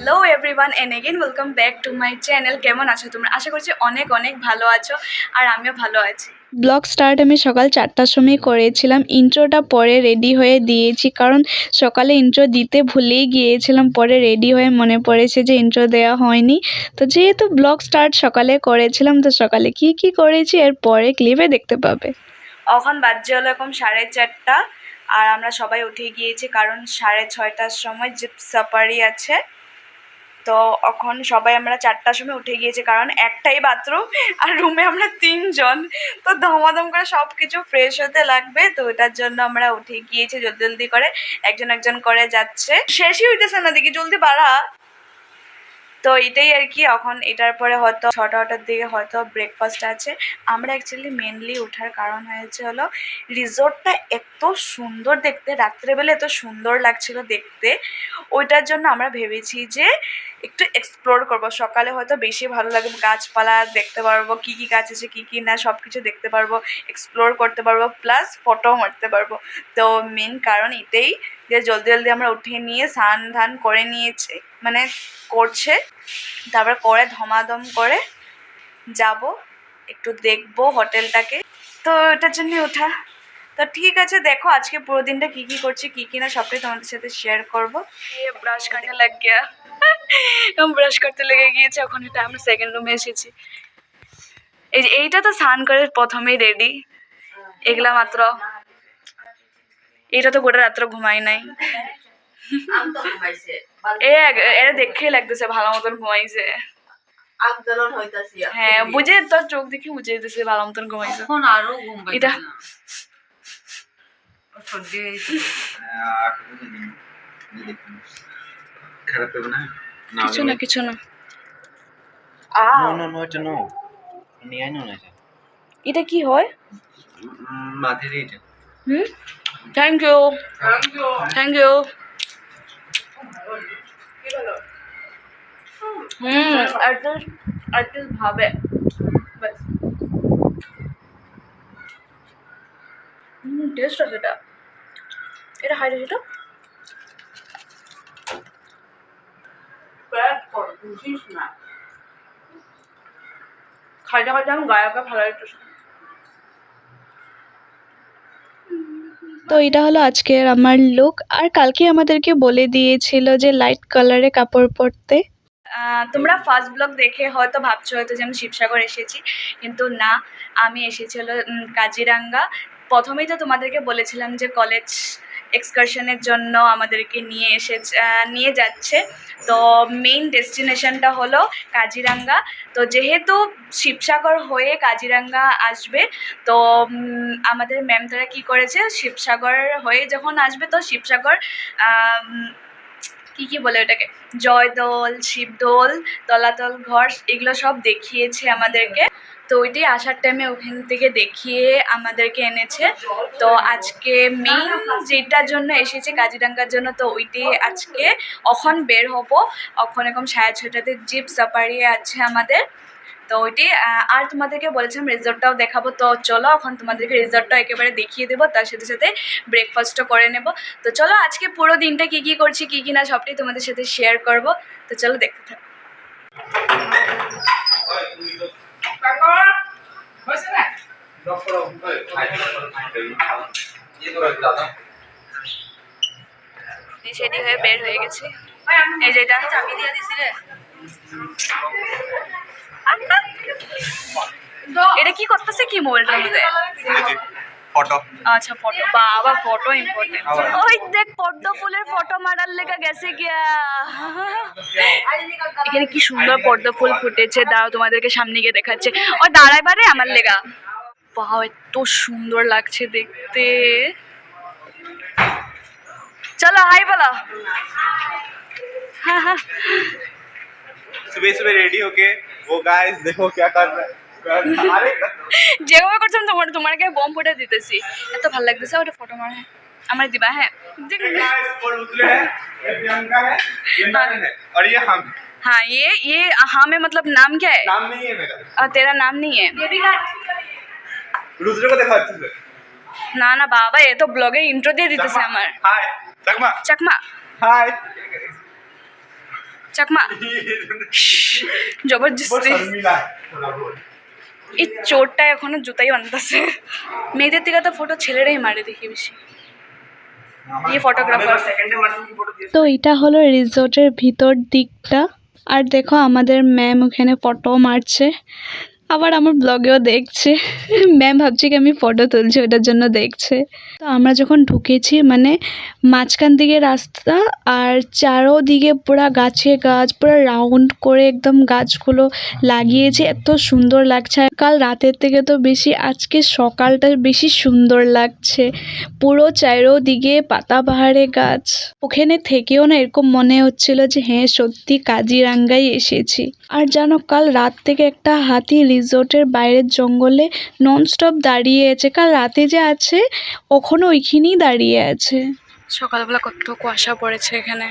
Hello everyone and again welcome back to my channel. কেমন আছো তোমরা? আশা করছি অনেক অনেক ভালো আছো আর আমিও ভালো আছি। ব্লগ স্টার্ট আমি সকাল 4টার সময় করেছিলাম। ইন্ট্রোটা পরে রেডি হয়ে দিয়েছি, কারণ সকালে ইন্ট্রো দিতে ভুলেই গিয়েছিলাম। পরে রেডি হয়ে মনে পড়েছে যে ইন্ট্রো দেওয়া হয়নি। তো যেহেতু ব্লগ স্টার্ট সকালে করেছিলাম, তো সকালে কি কি করেছি এর পরে ক্লিপে দেখতে পাবে। এখন বাজছে হলো এখন 4:30 আর আমরা সবাই উঠে গিয়েছি, কারণ 6:30টার সময় জিপ সাফারি আছে। তো এখন সবাই আমরা 4টার সময় উঠে গিয়েছি, কারণ একটাই বাথরুম আর রুমে আমরা 3জন। তো ধমাধম করে সব কিছু ফ্রেশ হতে লাগবে, তো এটার জন্য আমরা উঠে গিয়েছি জলদি জলদি করে। একজন একজন করে যাচ্ছে, শেষই হইতেছে না, দেখি জলদি বাড়া। তো এটাই আর কি। এখন এটার পরে হয়তো 6টার দিকে হয়তো ব্রেকফাস্ট আছে। আমরা অ্যাকচুয়ালি মেনলি ওঠার কারণ হয়েছে হলো রিসোর্টটা এত সুন্দর দেখতে, রাত্রেবেলা এত সুন্দর লাগছিল দেখতে, ওইটার জন্য আমরা ভেবেছি যে একটু এক্সপ্লোর করব। সকালে হয়তো বেশি ভালো লাগবে, গাছপালা দেখতে পারবো, কী কী গাছ আছে কী কী না সব কিছু দেখতে পারবো, এক্সপ্লোর করতে পারবো, প্লাস ফটোও মারতে পারবো। তো মেন কারণ এটাই যে জলদি জলদি আমরা উঠে নিয়ে স্নান ধান করে নিয়েছি, মানে করছে, তারপর করে ধমাধম করে যাব, একটু দেখবো হোটেলটাকে। তো এটার জন্য ওঠা। তো ঠিক আছে, দেখো আজকে পুরো দিনটা কী কী করছি কী কী না সবটাই তোমাদের সাথে শেয়ার করবো। ব্রাশ করতে লাগ গিয়া, ব্রাশ করতে লেগে গিয়েছে। এখন এটা আমরা সেকেন্ড রুমে এসেছি। এই যে এইটা তো স্নান করে প্রথমেই রেডি, এগুলা মাত্র। এটা তো গোটা রাত্র ঘুমাই নাই। এটা দেখেই লাগতেছে ভালো মতন ঘুমাইছে। হ্যাঁ, বুঝে তোর চোখ দেখে বুঝে দিতেছে ভালো মতন ঘুমাইছে। এটা কিছু না কিছু না। এটা কি হয়? Thank you thank you. Artist ভাবে টেস্ট আছে এটা। এটা খাই এটা খাইতে খাইতে আমি গায়ে ভালো লাগতেছে। তো এটা হলো আজকের আমার লুক। আর কালকে আমাদেরকে বলে দিয়েছিল যে লাইট কালারে কাপড় পরতে। তোমরা ফার্স্ট ব্লগ দেখে হয়তো ভাবছো হয়তো যে আমি শিবসাগর এসেছি, কিন্তু না, আমি এসেছি হলো কাজিরাঙ্গা। প্রথমেই তো তোমাদেরকে বলেছিলাম যে কলেজ এক্সকারশনের জন্য আমাদেরকে নিয়ে যাচ্ছে। তো মেইন ডেস্টিনেশনটা হলো কাজিরাঙ্গা। তো যেহেতু শিবসাগর হয়ে কাজিরাঙ্গা আসবে, তো আমাদের ম্যাম তারা কী করেছে, শিবসাগর হয়ে যখন আসবে তো শিবসাগর কী বলে ওটাকে, জয়দৌল, শিবদৌল, তলাতল ঘর, এগুলো সব দেখিয়েছে আমাদেরকে। তো ওইটাই আসার টাইমে ওখান থেকে দেখিয়ে আমাদেরকে এনেছে। তো আজকে মেইন যেটার জন্য এসেছে কাজিরাঙ্গার জন্য, তো ওইটাই আজকে এখন বের হব। এখন এখন 6:30টাতে জিপ সাফারি আছে আমাদের। তো ওইটি আর তোমাদেরকে বলেছিলাম রিসর্টটাও দেখাবো। তো চলো এখন তোমাদেরকে রিসর্টটাও একেবারে দেখিয়ে দেবো, তার সাথে সাথে ব্রেকফাস্টও করে নেব। তো চলো আজকে পুরো দিনটা কী কী করছি কী কী না সবটাই তোমাদের সাথে শেয়ার করব। তো চলো দেখতে থাকো। সেটি হয়ে বের হয়ে গেছি। এই যেটা চাবি দিয়ে দিছি রে। এটা কি করতেছে, কি মোবাইলটার মধ্যে? ফটো। আচ্ছা ফটো, বাবা ফটো ইম্পর্টেন্ট। ওই দেখ পদ্ম ফুলের ফটো মারার লেগা গেছে গিয়া। এখানে কি সুন্দর পদ্ম ফুল ফুটেছে, দাঁড়াও তোমাদেরকে সামনে গিয়ে দেখাচ্ছে। ও দাঁড়াই বারে আমার লেগা। বাহ, এত সুন্দর লাগছে দেখতে। চলো হাই বলো। सुबह सुबह रेडी होके वो गाइस देखो क्या कर रहा है। যেভাবে করছিলাম তোমাকে বম ফুটে দিতেছি, এত ভালো লাগতেছে। ওটা ফটো মারা আমার দিবা। হ্যাঁ गाइस और उतरे हैं, ये प्रियंका है, ये नयन है और ये हम। हाँ, ये हाँ में मतलब नाम क्या है? नाम नहीं है मेरा। तेरा नाम नहीं है? रुद्र को देखो अच्छे से। না না বাবা, এ তো ব্লগের ইন্ট্রো দিয়ে দিতেছে আমার। हाय चकमा। চাকমা। हाय চাকমা वो জবরদস্তি शर्मिला है थोड़ा बहुत এই চোরটা এখনো জুতাই বানতেছে মেয়েদের থেকে তো ফটো ছেলেরাই মারে দেখি বেশি ये फोटोग्राफर सेकंड मार्च की फोटो তো এটা হলো রিসোর্টের ভিতর দিকটা আর দেখো আমাদের ম্যাম ওখানে ফটো মারছে আবার আমার ব্লগেও দেখছে ম্যাম ভাবছে কি আমি ফটো তুলছি ওটার জন্য দেখছে তো আমরা যখন ঢুকেছি মানে মাঝখান দিকে রাস্তা আর চারোদিকে পুরা গাছে গাছ পুরো রাউন্ড করে একদম গাছগুলো লাগিয়েছে এত সুন্দর লাগছে আর কাল রাতের থেকে তো বেশি আজকে সকালটা বেশি সুন্দর লাগছে পুরো চারোদিকে পাতাবাহারে গাছ ওখানে থেকেও না এরকম মনে হচ্ছিল যে হ্যাঁ সত্যি কাজিরাঙ্গায় এসেছি আর জানো কাল রাত থেকে একটা হাতি রিসোর্টের বাইরের জঙ্গলে ননস্টপ দাঁড়িয়ে আছে কাল রাতে যে আছে ওখানে ওইখানেই দাঁড়িয়ে আছে সকালবেলা কত কুয়াশা পড়েছে এখানে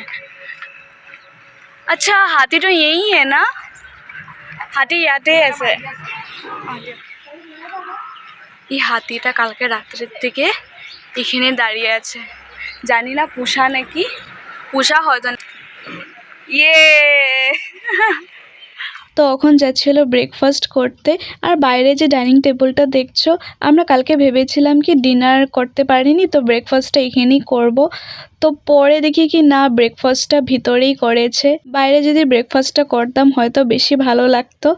আচ্ছা হাতি তো এই है ना হাতি ইয়াতে আছে এই হাতিটা কালকে রাত্রের দিকে এখানে দাঁড়িয়ে আছে জানি না পুষা নাকি পুষা হয়তো ইয়ে তো ওখান যাচ্ছিল ব্রেকফাস্ট করতে আর বাইরে যে ডাইনিং টেবিলটা দেখছো আমরা কালকে ভেবেছিলাম কি ডিনার করতে পারিনি তো ব্রেকফাস্টটা এখানেই করব তো পরে দেখি কি না ব্রেকফাস্টটা ভিতরেই করেছে বাইরে যদি ব্রেকফাস্টটা করতাম হয়তো বেশি ভালো লাগতো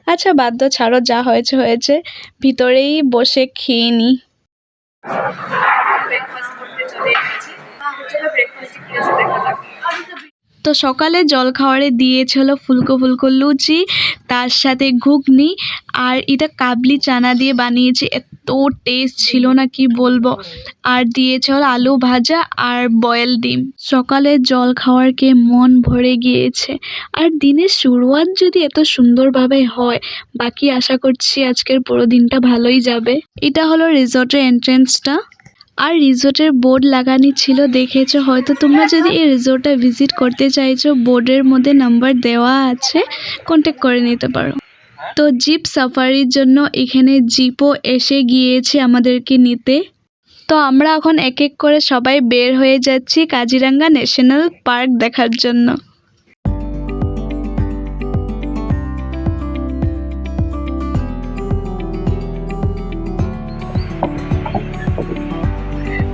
আচ্ছা বাধ্য ছাড়ো যা হয়েছে হয়েছে ভিতরেই বসে খেয়ে নিই ব্রেকফাস্ট করতে চলে এসেছি চলো ব্রেকফাস্ট কি আছে দেখা যাক তো সকালে জলখাবারে দিয়েছিল ফুলকো ফুলকো লুচি তার সাথে ঘুগনি আর এটা কাবলি চানা দিয়ে বানিয়েছে এত টেস্ট ছিল না কি বলবো আর দিয়েছিল আলু ভাজা আর বয়েল ডিম সকালের জল খাওয়ার কে মন ভরে গিয়েছে আর দিনের শুরুয়াত যদি এত সুন্দরভাবে হয় বাকি আশা করছি আজকের পুরো দিনটা ভালোই যাবে এটা হলো রিসর্টের এন্ট্রেন্সটা আর রিসোর্টের বোর্ড লাগানি ছিল দেখেছো হয়তো তোমরা যদি এই রিসোর্টটা ভিজিট করতে চাইছো বোর্ডের মধ্যে নাম্বার দেওয়া আছে কন্ট্যাক্ট করে নিতে পারো তো জিপ সাফারির জন্য এখানে জিপও এসে গিয়েছে আমাদেরকে নিতে তো আমরা এখন এক এক করে সবাই বের হয়ে যাচ্ছি কাজিরাঙ্গা ন্যাশনাল পার্ক দেখার জন্য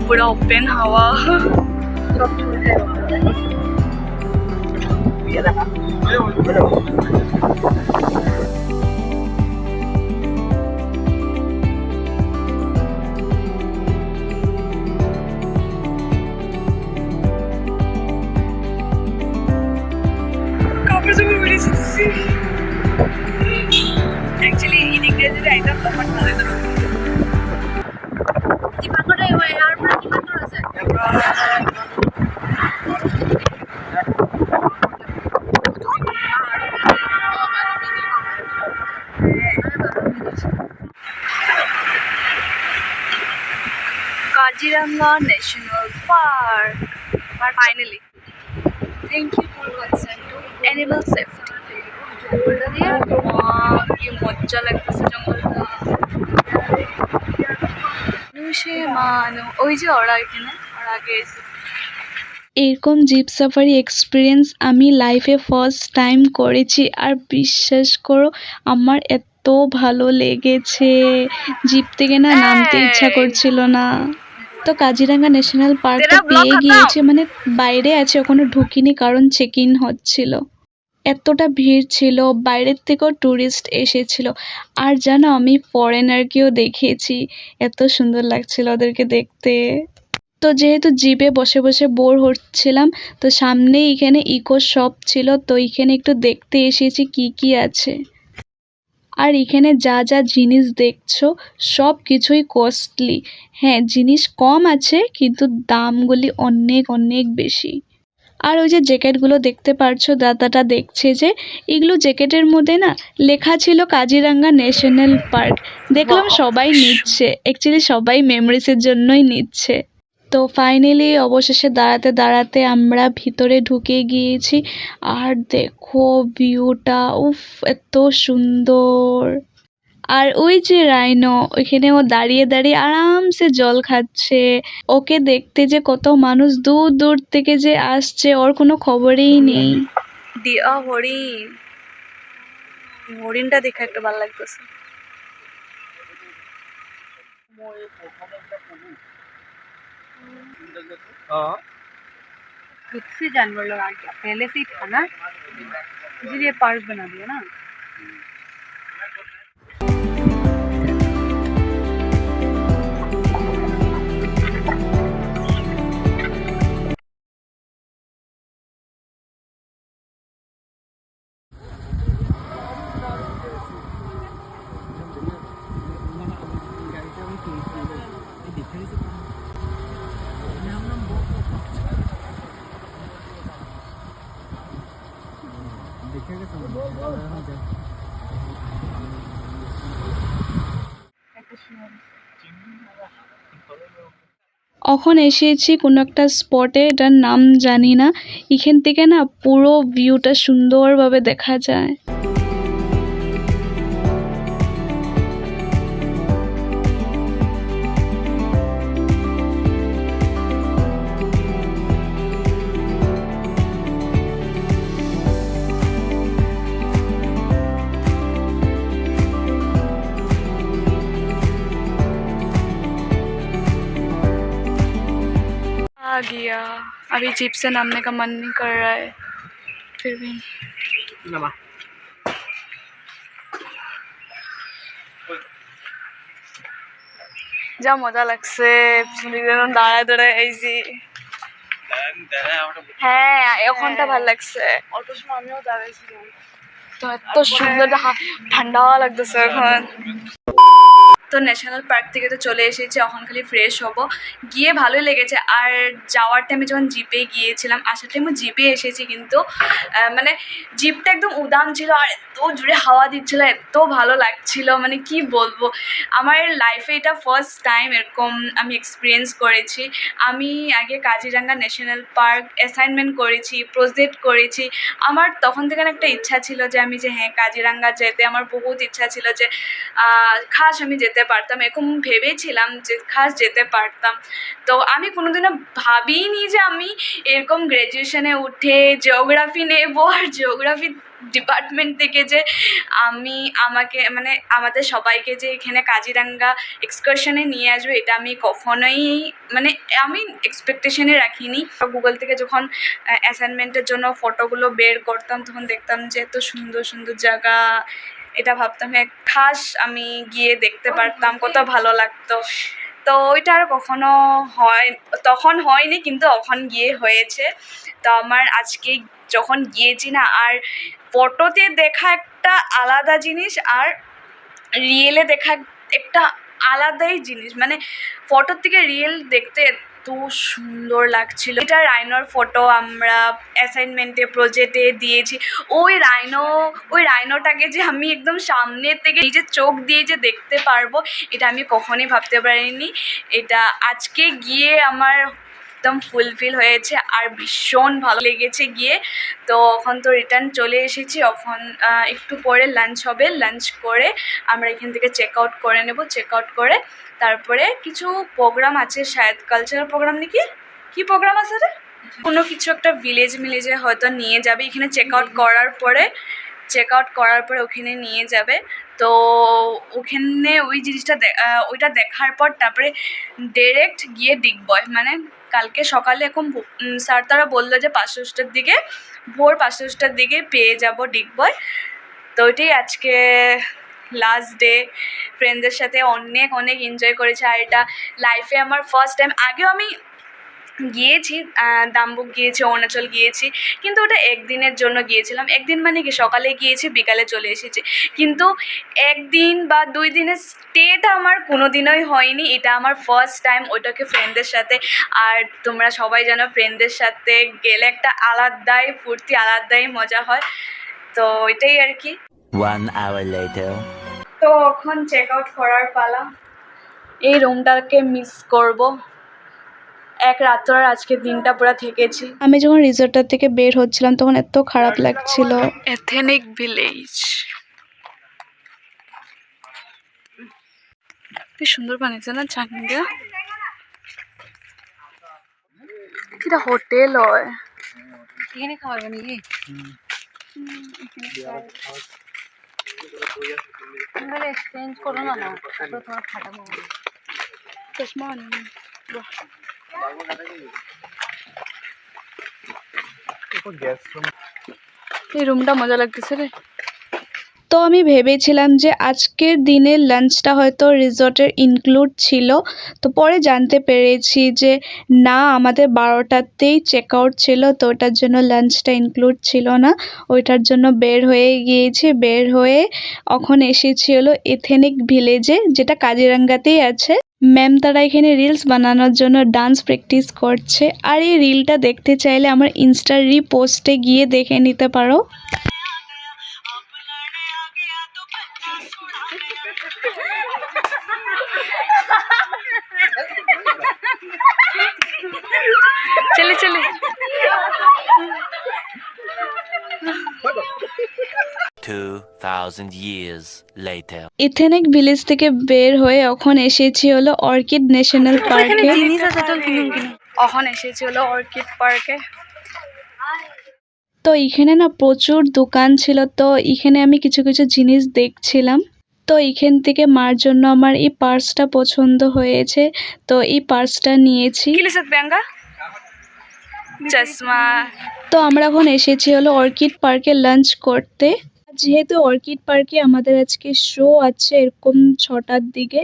पूरा ओपन हवा कापड़ से मेरी से एक्चुअली ये दिख रहा है आइटम तो मत मारे तो কিমানটা হয় আর পুরো কিমানটা আছে Kaziranga national park finally thank you for concern to animal safety কি মজা লাগতেছে জঙ্গলটা ওই যে ওরা এখানে ওরা আগে এরকম জিপ সাফারি এক্সপিরিয়েন্স আমি লাইফে ফার্স্ট টাইম করেছি আর বিশ্বাস করো আমার এত ভালো লেগেছে জিপ থেকে না নামতে ইচ্ছা করছিল না তো কাজিরাঙ্গা ন্যাশনাল পার্কটা পেয়ে গিয়েছে মানে বাইরে আছে ওখানে ঢুকিনি কারণ চেক ইন হচ্ছিল এতটা ভিড় ছিল বাইরের থেকেও ট্যুরিস্ট এসেছিল আর জানো আমি ফরেনারকেও দেখেছি এত সুন্দর লাগছিল ওদেরকে দেখতে তো যেহেতু জিপে বসে বসে বোর হচ্ছিলাম তো সামনেই এখানে ইকো শপ ছিল তো এখানে একটু দেখতে এসেছি কি কি আছে আর এখানে যা যা জিনিস দেখছো সব কিছুই কস্টলি হ্যাঁ জিনিস কম আছে কিন্তু দামগুলি অনেক অনেক বেশি আর ওই যে জ্যাকেটগুলো দেখতে পারছো দাদাটা দেখছে যে এগুলো জ্যাকেটের মধ্যে না লেখা ছিল কাজিরাঙ্গা ন্যাশনাল পার্ক দেখলাম সবাই নিচ্ছে অ্যাকচুয়ালি সবাই মেমোরিজের জন্যই নিচ্ছে তো ফাইনালি অবশেষে দাঁড়াতে দাঁড়াতে আমরা ভিতরে ঢুকে গিয়েছি আর দেখো ভিউটা উফ এত সুন্দর আর ওই যে রাইনো ওইখানে ও দাঁড়িয়ে দাঁড়িয়ে আরামসে জল খাচ্ছে ওকে দেখতে যে কত মানুষ দূর দূর থেকে যে আসছে ওর কোনো খবরই নেই দিয়া হরিণ, হরিণটা দেখে একটা ভালো লাগতেছে। खुद से जानवर लोग आ गया, पहले से ही था ना, इसीलिए पार्क बना दिया ना। এখন এসেছি কোনো একটা স্পটে, এটার নাম জানি না। এখান থেকে না পুরো ভিউটা সুন্দরভাবে দেখা যায়। आ गया, अभी जीप से नामने का मन नहीं कर रहा है, फिर भी যা মজা লাগছে, দাঁড়ায় দাঁড়ায় আইছি। হ্যাঁ এখনটা ভাল লাগছে, অল্প সময় আমিও দাঁড়াইছিলাম তো এত সুন্দর ঠান্ডা লাগতেছে এখন। তো ন্যাশনাল পার্ক থেকে তো চলে এসেছি, এখন খালি ফ্রেশ হব। গিয়ে ভালোই লেগেছে। আর যাওয়ার টাইমে যখন জিপে গিয়েছিলাম, আসার টাইমে জিপে এসেছি, কিন্তু মানে জিপটা একদম উদাম ছিল আর এত জোরে হাওয়া দিচ্ছিলো, এত ভালো লাগছিল, মানে কি বলবো। আমার লাইফে এটা ফার্স্ট টাইম এরকম আমি এক্সপিরিয়েন্স করেছি। আমি আগে কাজিরাঙ্গা ন্যাশনাল পার্ক অ্যাসাইনমেন্ট করেছি, প্রজেক্ট করেছি। আমার তখন থেকে একটা ইচ্ছা ছিল যে আমি যে হ্যাঁ কাজিরাঙ্গা যেতে আমার বহুত ইচ্ছা ছিল, যে খাস আমি যেতে পারতাম, এরকম ভেবেছিলাম যে খাস যেতে পারতাম। তো আমি কোনোদিনও ভাবিনি যে আমি এরকম গ্র্যাজুয়েশনে উঠে জিওগ্রাফি নেব, আর জিওগ্রাফি ডিপার্টমেন্ট থেকে যে আমাকে মানে আমাদের সবাইকে যে এখানে কাজিরাঙ্গা এক্সকারশনে নিয়ে আসবে, এটা আমি কখনোই মানে আমি এক্সপেকটেশনে রাখিনি। গুগল থেকে যখন অ্যাসাইনমেন্টের জন্য ফটোগুলো বের করতাম, তখন দেখতাম যে এত সুন্দর সুন্দর জায়গা, এটা ভাবতাম হ্যাঁ খাস আমি গিয়ে দেখতে পারতাম, কত ভালো লাগতো। তো ওইটা আর কখনো তখন হয়নি, কিন্তু এখন গিয়ে হয়েছে। তো আমার আজকে যখন গিয়েছি না, আর ফটোতে দেখা একটা আলাদা জিনিস আর রিয়েলে দেখা একটা আলাদাই জিনিস, মানে ফটোর থেকে রিয়েল দেখতে এত সুন্দর লাগছিল। এটা রাইনোর ফটো আমরা অ্যাসাইনমেন্টে প্রজেক্টে দিয়েছি। ওই রাইনোটাকে যে আমি একদম সামনের থেকে নিজের চোখ দিয়ে যে দেখতে পারবো, এটা আমি কখনোই ভাবতে পারিনি। এটা আজকে গিয়ে আমার একদম ফুলফিল হয়েছে আর ভীষণ ভালো লেগেছে গিয়ে। তো এখন তো রিটার্ন চলে এসেছি, এখন একটু পরে লাঞ্চ হবে, লাঞ্চ করে আমরা এখান থেকে চেক আউট করে নেব। চেক আউট করে তারপরে কিছু প্রোগ্রাম আছে, শায়দ কালচারাল প্রোগ্রাম নাকি কী প্রোগ্রাম আছে রে, কোনো কিছু একটা ভিলেজে হয়তো নিয়ে যাবে। এখানে চেক আউট করার পরে ওখানে নিয়ে যাবে। তো ওখানে ওই জিনিসটা ওইটা দেখার পর তারপরে ডিরেক্ট গিয়ে ডিগবয়, মানে কালকে সকালে এখন স্যার তারা বললো যে ভোর 5টার দিকে পেয়ে যাব ডিগবয়। তো ওইটাই আজকে লাস্ট ডে। ফ্রেন্ডদের সাথে অনেক অনেক এনজয় করেছি, আর এটা লাইফে আমার ফার্স্ট টাইম। আগেও আমি গিয়েছি, দাম্বুক গিয়েছি, অরুণাচল গিয়েছি, কিন্তু ওটা একদিনের জন্য গিয়েছিলাম। একদিন মানে কি সকালে গিয়েছি বিকালে চলে এসেছি, কিন্তু একদিন বা 2 দিনের স্টেটা আমার কোনো দিনই হয়নি। এটা আমার ফার্স্ট টাইম, ওইটাকে ফ্রেন্ডদের সাথে। আর তোমরা সবাই জানো ফ্রেন্ডদের সাথে গেলে একটা আলাদাই ফুর্তি, আলাদাই মজা হয়। তো এটাই আর কি। 1 hour later. তো এখন চেক আউট করার পালা। এই রুমটাকে মিস করব, এক রাত আর আজকে দিনটা পুরো থেকেছি। আমি যখন রিসর্টটা থেকে বের হচ্ছিলাম তখন এত খারাপ লাগছিল। এথেনিক ভিলেজ, কি সুন্দর বানিয়েছে না চাঙ্গা। কিটা হোটেল হয়, এখানে খাবার বানিয়ে एक्सचेंज करो ना ना तो थोड़ा खत्म हो गया চশমা এই রুমটা মজা লাগতেছে রে। তো আমি ভেবেছিলাম যে আজকের দিনের লাঞ্চটা হয়তো রিসর্টের ইনক্লুড ছিল, তো পরে জানতে পেরেছি যে না, আমাদের 12টাতেই চেক আউট ছিল, তো ওটার জন্য লাঞ্চটা ইনক্লুড ছিল না। ওইটার জন্য বের হয়ে গিয়েছি, বের হয়ে এখন এসেছি হলো এথেনিক ভিলেজে, যেটা কাজিরাঙ্গাতেই আছে। ম্যাম তারা এখানে রিলস বানানোর জন্য ডান্স প্র্যাকটিস করছে, আর এই রিলটা দেখতে চাইলে আমার ইনস্টার রিপোস্টে গিয়ে দেখে নিতে পারো। চলে চলে 2,000 years later. ইথেনিক ভিলেজ থেকে বের হয়ে এখন এসেছি হলো অর্কিড ন্যাশনাল পার্কে। জিনিস আছে চল কিনুন কিনুন এখন এসেছি হলো অর্কিড পার্কে। তো এখানে না প্রচুর দোকান ছিল, তো এখানে আমি কিছু কিছু জিনিস দেখছিলাম। তো এখান থেকে মার জন্য আমার এই পার্সটা পছন্দ হয়েছে, তো এই পার্সটা নিয়েছি। চশমা। তো আমরা এখন এসেছি হলো অর্কিড পার্কে লাঞ্চ করতে। যেহেতু অর্কিড পার্কে আমাদের আজকে শো আছে এরকম 6টার দিকে,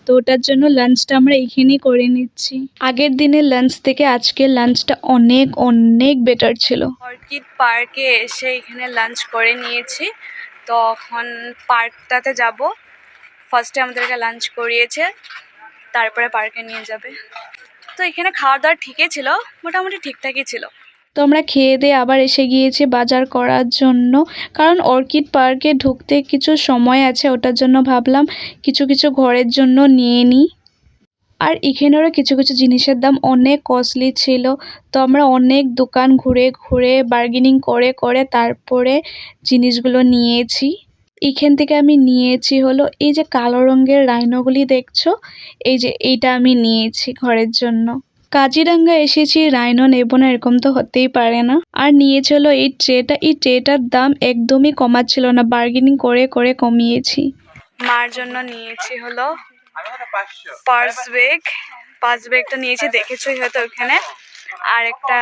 তো ওটার জন্য লাঞ্চটা আমরা এখানেই করে নিচ্ছি। আগের দিনের লাঞ্চ থেকে আজকের লাঞ্চটা অনেক অনেক বেটার ছিল। অর্কিড পার্কে এসে এখানে লাঞ্চ করে নিয়েছি, তো এখন পার্কটাতে যাব। ফার্স্টে আমাদেরকে লাঞ্চ করিয়েছে, তারপরে পার্কে নিয়ে যাবে। তো এখানে খাওয়া দাওয়া ঠিকই ছিল, মোটামুটি ঠিকঠাকই ছিল। তো আমরা খেয়ে দিয়ে আবার এসে গিয়েছি বাজার করার জন্য, কারণ অর্কিড পার্কে ঢুকতে কিছু সময় আছে, ওটার জন্য ভাবলাম কিছু কিছু ঘরের জন্য নিয়ে নিই। আর এখানেরও কিছু কিছু জিনিসের দাম অনেক কস্টলি ছিল, তো আমরা অনেক দোকান ঘুরে ঘুরে বার্গেনিং করে করে তারপরে জিনিসগুলো নিয়েছি। এখান থেকে আমি নিয়েছি হলো এই যে কালো রঙের রাইনোগুলি দেখছো, এই যে এইটা আমি নিয়েছি ঘরের জন্য। কাজিরাঙ্গা এসেছি, রাইনো নেব না এরকম তো হতেই পারে না। আর নিয়েছি হলো এই ট্রেটা, এই ট্রেটার দাম একদমই কমাচ্ছিল না, বার্গেনিং করে করে কমিয়েছি। মার জন্য নিয়েছি হলো পার্স ব্যাগটা নিয়েছি, দেখেছোই হয়তো ওখানে। আর একটা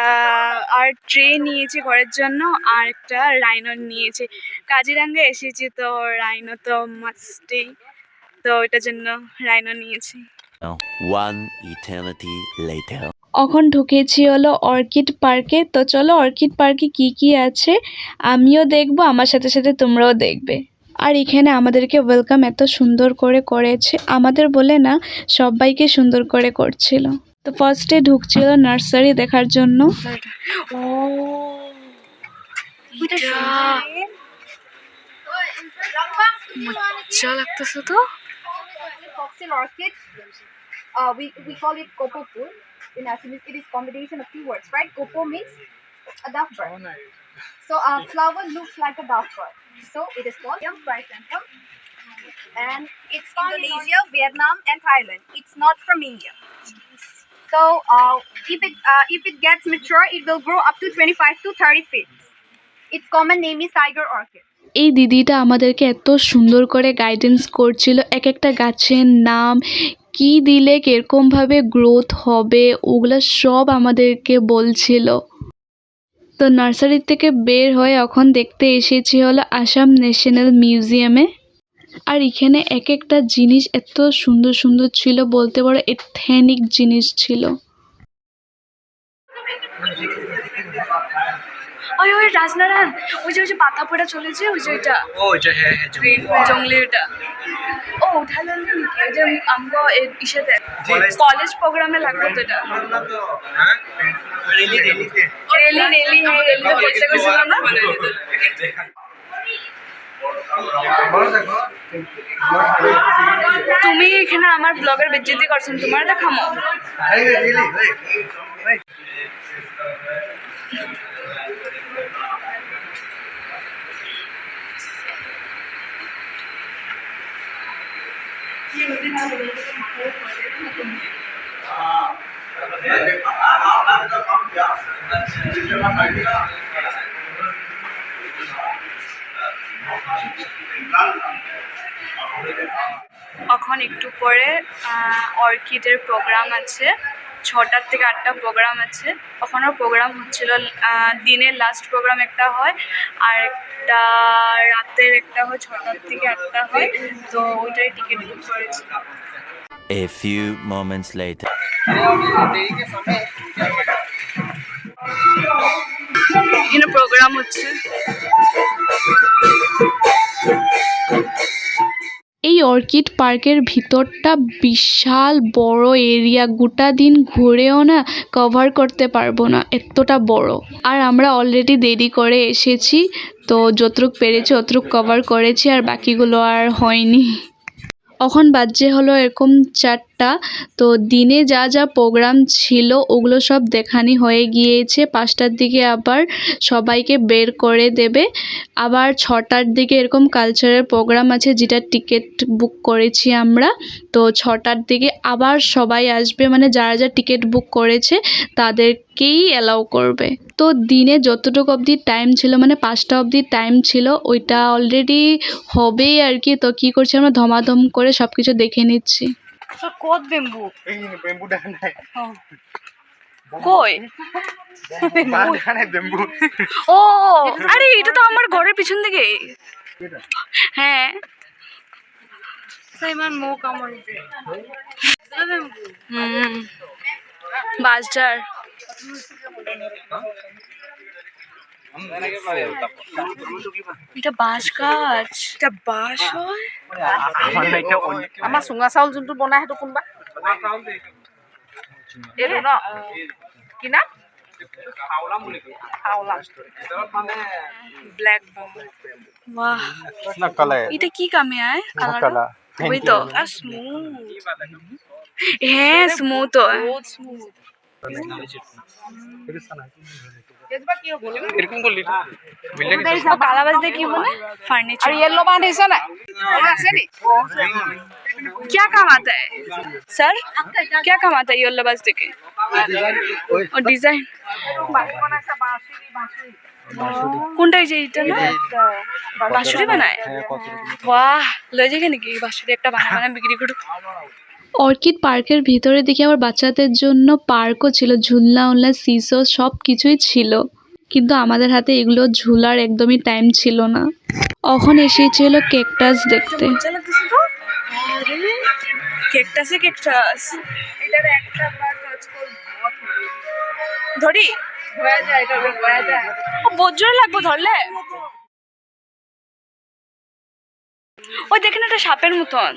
আর ট্রে নিয়েছি ঘরের জন্য, আর একটা রাইনো নিয়েছি। কাজিরাঙ্গা এসেছি তো রাইনো তো মাস্টই, তো ওইটার জন্য রাইনো নিয়েছি। One eternity later. এখন ঢুকেছি হলো অর্কিড পার্কে, তো চলো অর্কিড পার্কে কি কি আছে আমিও দেখবো, আমার সাথে সাথে তোমরাও দেখবে। আর এখানে আমাদেরকে ওয়েলকাম এত সুন্দর করে করেছে, আমাদের বলে না সবাইকে সুন্দর করে করছিল। তো ফার্স্টে ঢুকছিল নার্সারি দেখার জন্য। ও মজা লাগতেছে তো। Foxtail orchid, we call it copo food. In Assamese, it is combination of two words, right? Copo means a dovebird. So our flower looks like a dovebird. So it is called Yam Chrysanthemum. And it's Indonesia, Vietnam, and Thailand. It's not from India. So if it gets mature, it will grow up to 25 to 30 feet. Its common name is tiger orchid. এই দিদিটা আমাদেরকে এত সুন্দর করে guidance করছিল, এক একটা গাছের নাম, কি দিলে কিরকমভাবে গ্রোথ হবে ওগুলো সব আমাদেরকে বলছিল। তো নার্সারি থেকে বের হয়ে এখন দেখতে এসেছি হলো আসাম ন্যাশনাল মিউজিয়ামে। আর এখানে এক একটা জিনিস এত সুন্দর সুন্দর ছিল, বলতে পারো এথেনিক জিনিস ছিল। ওই ওই রাজনারায়ণ, ওই যে পাতা পড়া চলেছে, ওই যে ওইটা জঙ্গলি ওটা। ও উঠালো নাকি? ওই যে আমরা ইসেতে কলেজ প্রোগ্রামে লাগবে তো এটা। রেলি বলতে গেছিলাম না। তুমি এখানে আমার ব্লগের বেজ্জতি করছেন, তোমার দেখামো। এখন একটু পরে অর্কিডের প্রোগ্রাম আছে, 6টার থেকে 8টা প্রোগ্রাম আছে। ওখানেও প্রোগ্রাম হচ্ছিল, দিনের লাস্ট প্রোগ্রাম একটা হয় আর একটা রাতের একটা হয়, 6টার থেকে 8টা হয়। তো ওইটাই টিকিট বুক করেছি। A few moments later. এখানে প্রোগ্রাম হচ্ছে। এই অর্কিড পার্কের ভিতরটা বিশাল বড় এরিয়া, গোটা দিন ঘুরেও না কভার করতে পারবো না, এতটা বড়। আর আমরা অলরেডি দেরি করে এসেছি, তো যতটুক পেরেছি অতটুক কভার করেছি, আর বাকিগুলো আর হয়নি। এখন বাজে হলো এরকম 4টা। তো দিনে যা যা প্রোগ্রাম ছিল ওগুলো সব দেখানি হয়ে গিয়েছে। 5টার দিকে আবার সবাইকে বের করে দেবে। আবার 6টার দিকে এরকম কালচারাল প্রোগ্রাম আছে, যেটা টিকিট বুক করেছি আমরা। তো 6টার দিকে আবার সবাই আসবে, মানে যারা যা টিকিট বুক করেছে তাদেরকেই অ্যালাউ করবে। তো দিনে যতটুকু অবধি টাইম ছিল, মানে 5টা অবধি টাইম ছিল, ওইটা অলরেডি হবেই আর কি। তো কী করছি আমরা, ধমাধম করে সব কিছু দেখে নিচ্ছি। ক'ত বেম্বু? এই বেম্বু দেখা নাই, কই? বাহ দেখা নাই বেম্বু। ও আরে এটা তো আমার ঘরের পিছন দিকে। হ্যাঁ ইমান মৌ কামুৰিছে। বেম্বু বাজার। এটা বাঁশ গাছ, এটা বাঁশ হয়। আমাৰ চুঙা চাউল যোনটো বনাই সেইটো কোনবা? এইটো ন কি নাম? Black bamboo. বাহ, না কালা এটা কি কামে আয় কালারটা? ওই তো আর স্মুথ। হ্যাঁ স্মুথ হয়। বহুত স্মুথ। এরকম করলি কালা বাজ দিয়ে কি বলে ফার্নিচার। আৰু য়েল্লো বাঁহ দেখিছ নাই? আছে নি? क्या काम आता है सर, क्या काम आता है येलो बाज देके? और डिजाइन কোনটা, এই যে এটা না বাঁশুরি বানায়? বাহ, লয়ে যাবে নাকি বাঁশুরি একটা বানায় বিক্রি করো। অর্কিড পার্কের ভিতরে দেখি আবার বাচ্চাদের জন্য পার্কও ছিল, ঝুলনা উলনা সিসো সব কিছুই ছিল, কিন্তু আমাদের হাতে এগুলো ঝুলার একদমই টাইম ছিল না। এখন এসেছিল কেকটাস দেখতে। কেকটাসে কেকটাস এটার একটা বার টাচ কর বহুত ধরি হয়ে যায়, এটা হয়ে যায়। বজ্র লাগবো ধরলে। ওই দেখেন একটা সাপের মতন।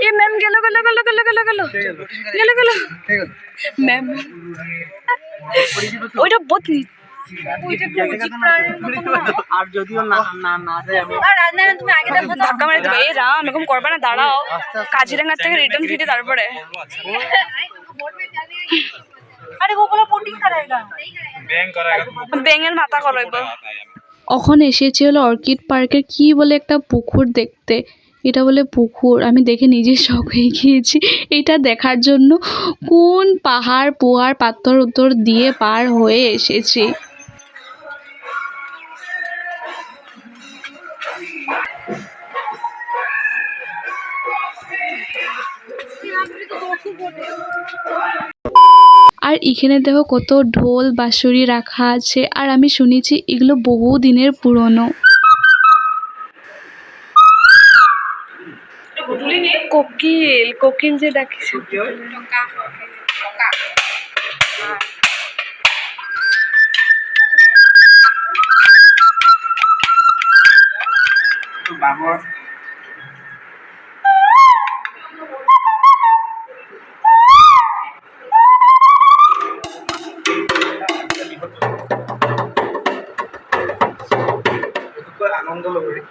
এ ম্যাম গেল গেল গেল গেল গেল গেল গেল গেল ম্যাম, ওইটা বহুত আর যদিও না না না যায় আমি তুমি আগে ধাক্কা মারি দেবে। এই রাম এরকম করবে না, দাঁড়াও। কাজিরাঙ্গা থেকে রিটার্ন ফিরে তারপরে। আরে ও বলে পোটিং করেগা। ব্যাঙের মাথা করাইব। এখন এসেছিল অর্কিড পার্কের কি বলে একটা পুকুর দেখতে। এটা বলে পুকুর, আমি দেখে নিজে শখ হয়ে গিয়েছি। এটা দেখার জন্য কোন পাহাড় পোহাড় পাথর উত্তর দিয়ে পার হয়ে এসেছি। আর এখানে দেখো কত ঢোল বাঁশুরি রাখা আছে, আর আমি শুনেছি এগুলো বহু দিনের পুরনো। কোকিল, কোকিল যে ডাকিছে। বাবর আনন্দ লহৰী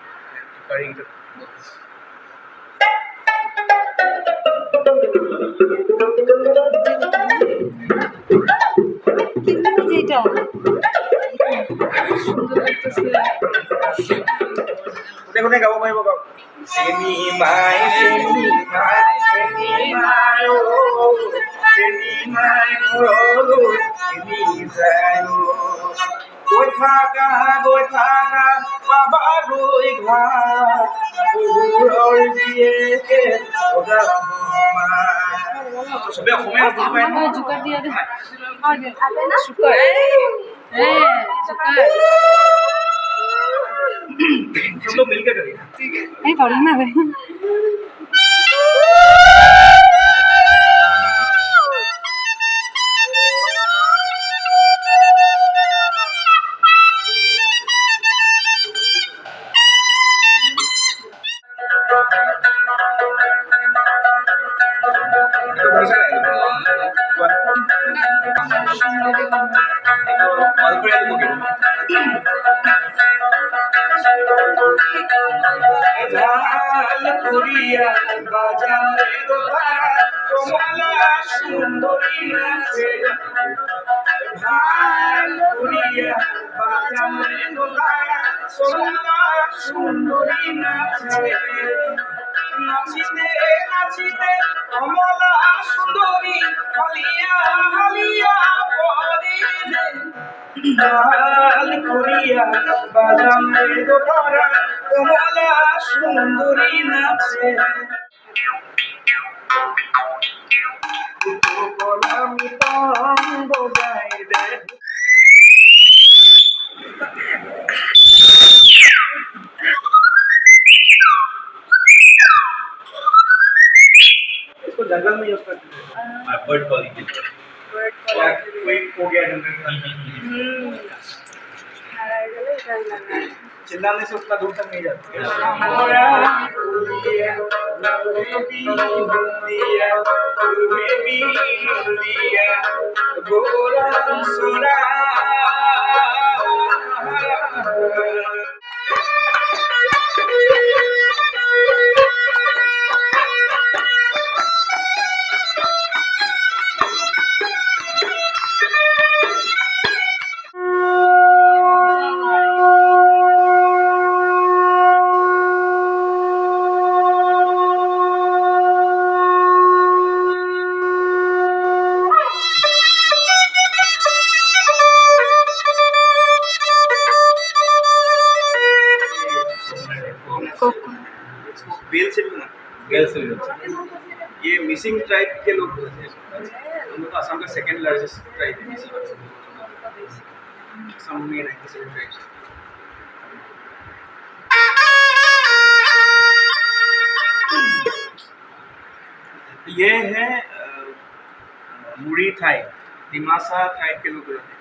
যেটা কোনে কোনে গাব পাৰিব গাওক। চেনি মাই চেনি মাই চেনি মাই ও চেনি মাই ঘৰলৈ চেনি যায় ও গৈ থাকা পাবাগৈ ঘাট গৰুৰৰ জীয়েকে চবে অসমীয়া বুজি পায় ন? जुकर दिया दे आता है ना जुकर जुकर सब लोग मिलकर करिए नहीं पढ़ी ना भाई ঝালপুরিয়া বাজারে দোতারা কমলা সুন্দরী নাচে ঝালপুরিয়া বাজারে দোতারা কমলা সুন্দরী নাচে নাচিতে নাচিতে কমলা সুন্দরী হালিয়া হালিয়া পরে ঝালপুরিয়া বাজারে দোতারা কমলা সুন্দরী নাচে আমি তঙ্গ গাই দে इसको जंगल में यूज करते हैं बर्ड कॉलिंग के लिए कोई हो गया जंगल में चिल्लाने से उतना दूर तक नहीं जाती बेल से भी ना बेल से भी अच्छा ये मिसिंग ट्राइब के लोग रहते हैं हम लोग असम का सेकंड लार्जेस्ट ट्राइब है मिसिंग असम में 97 ट्राइब्स ये है मुड़ी थाई दिमासा ट्राइब के लोग रहते हैं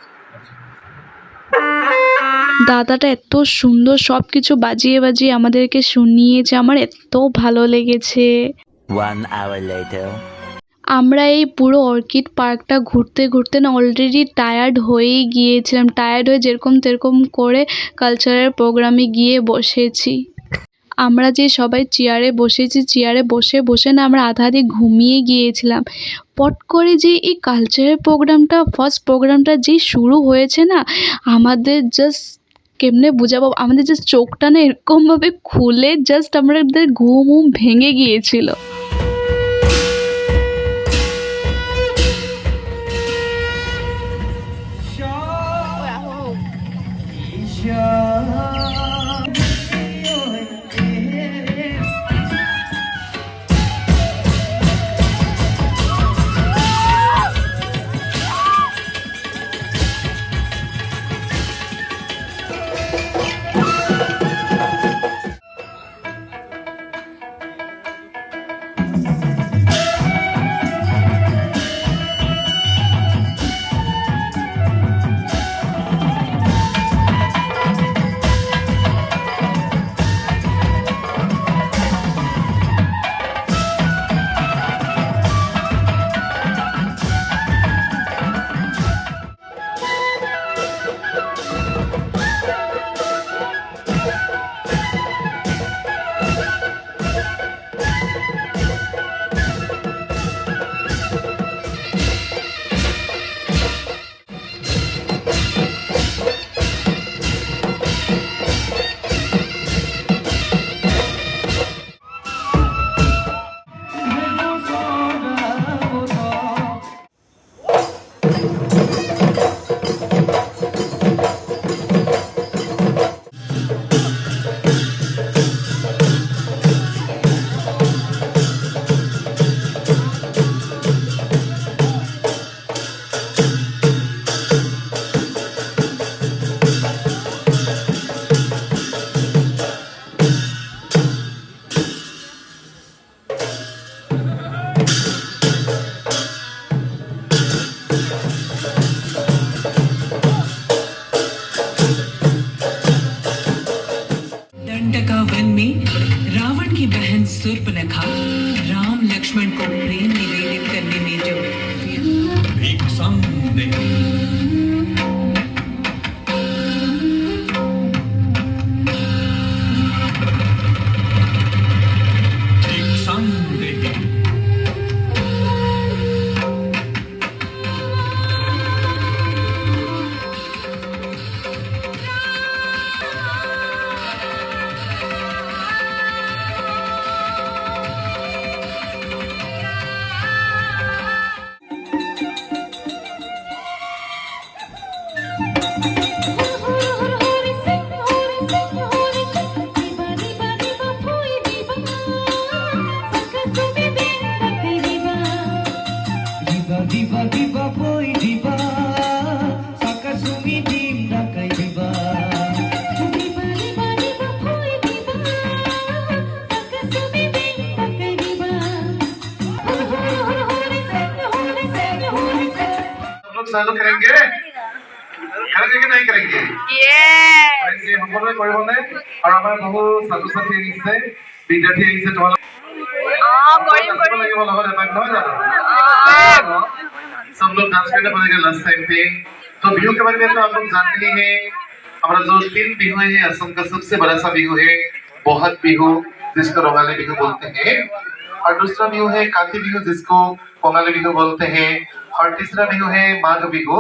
দাদাটা এত সুন্দর সব কিছু বাজিয়ে বাজিয়ে আমাদেরকে শুনিয়েছে, আমার এত ভালো লেগেছে। 1 hour later. আমরা এই পুরো অর্কিড পার্কটা ঘুরতে ঘুরতে না অলরেডি টায়ার্ড হয়েই গিয়েছিলাম। টায়ার্ড হয়ে যেরকম তেরকম করে কালচারাল প্রোগ্রামে গিয়ে বসেছি। আমরা যে সবাই চেয়ারে বসেছি, চেয়ারে বসে বসে না আমরা আধা আধি ঘুমিয়ে গিয়েছিলাম। পট করে যে এই কালচারাল প্রোগ্রামটা ফার্স্ট প্রোগ্রামটা যেই শুরু হয়েছে না, আমাদের জাস্ট কেমনে বোঝাবো, আমাদের জাস্ট চোখটা না এরকমভাবে খুলে জাস্ট আমাদের ঘুম ভেঙে গিয়েছিল। सुर्पनखा राम लक्ष्मण को प्रेम निवेदित करने में जब सहयोग करेंगे करेंगे कि नहीं करेंगे करेंगे हम बोले कोई बोले और हमारे बहु साधु साथी से विद्यार्थी से तुम्हारा लगे बोला हो जाता है ना सब लोग डांस करने पड़ेगा लास्ट टाइम पे तो बिहू के बारे में तो आप लोग जानते ही हैं हमारा जो 3 बिहू है असम का सबसे बड़ा सा बिहू है बहुत बिहू जिसको रोगाली बिहू बोलते हैं और दूसरा बिहू है काती बिहू जिसको कोंगाली बिहू बोलते हैं और तीसरा बिहू है माघ बिहू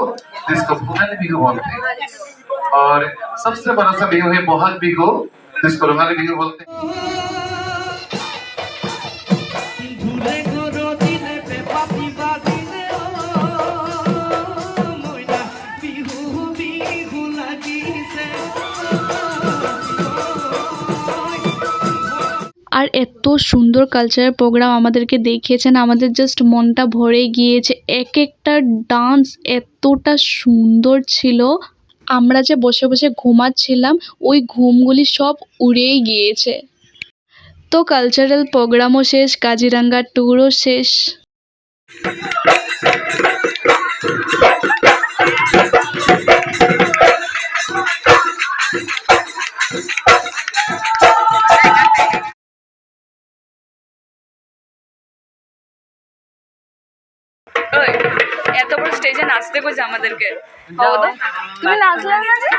जिसको भूगाली बिहू बोलते हैं और सबसे बड़ा सा बिहू है बोहाग बिहू जिसको रोगाली बिहू बोलते हैं আর এত সুন্দর কালচারাল প্রোগ্রাম আমাদেরকে দেখিয়েছেন আমাদের জাস্ট মনটা ভরে গিয়েছে এক একটা ডান্স এতটা সুন্দর ছিল আমরা যে বসে বসে ঘুমাচ্ছিলাম ওই ঘুমগুলি সব উড়েই গিয়েছে তো কালচারাল প্রোগ্রামও শেষ কাজিরাঙ্গা ট্যুরও শেষ এত বড় স্টেজে নাচতে কইছে আমাদেরকে তুমি নাচলে না যে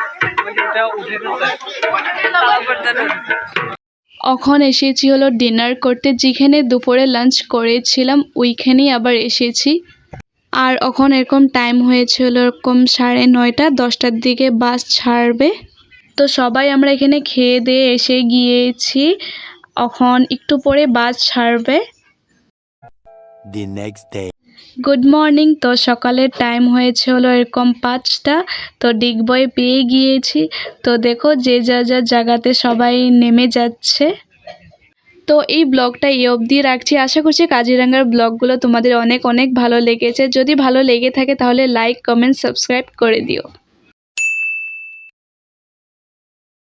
এখন এসেছি হলো ডিনার করতে যেখানে দুপুরে লাঞ্চ করেছিলাম ওইখানেই আবার এসেছি আর এখন এরকম টাইম হয়েছে হলো এরকম 9:30 10টার দিকে বাস ছাড়বে তো সবাই আমরা এখানে খেয়ে দিয়ে এসে গিয়েছি এখন একটু পরে বাস ছাড়বে The next day. Good morning তো সকালের টাইম হয়েছে হলো এরকম 5টা তো ডিগবয় পেয়ে গিয়েছি তো দেখো যে যা জায়গাতে সবাই নেমে যাচ্ছে তো এই ব্লগটা এই অবধি রাখছি আশা করছি কাজিরাঙ্গার ব্লগগুলো তোমাদের অনেক অনেক ভালো লেগেছে যদি ভালো লেগে থাকে তাহলে লাইক কমেন্ট সাবস্ক্রাইব করে দিও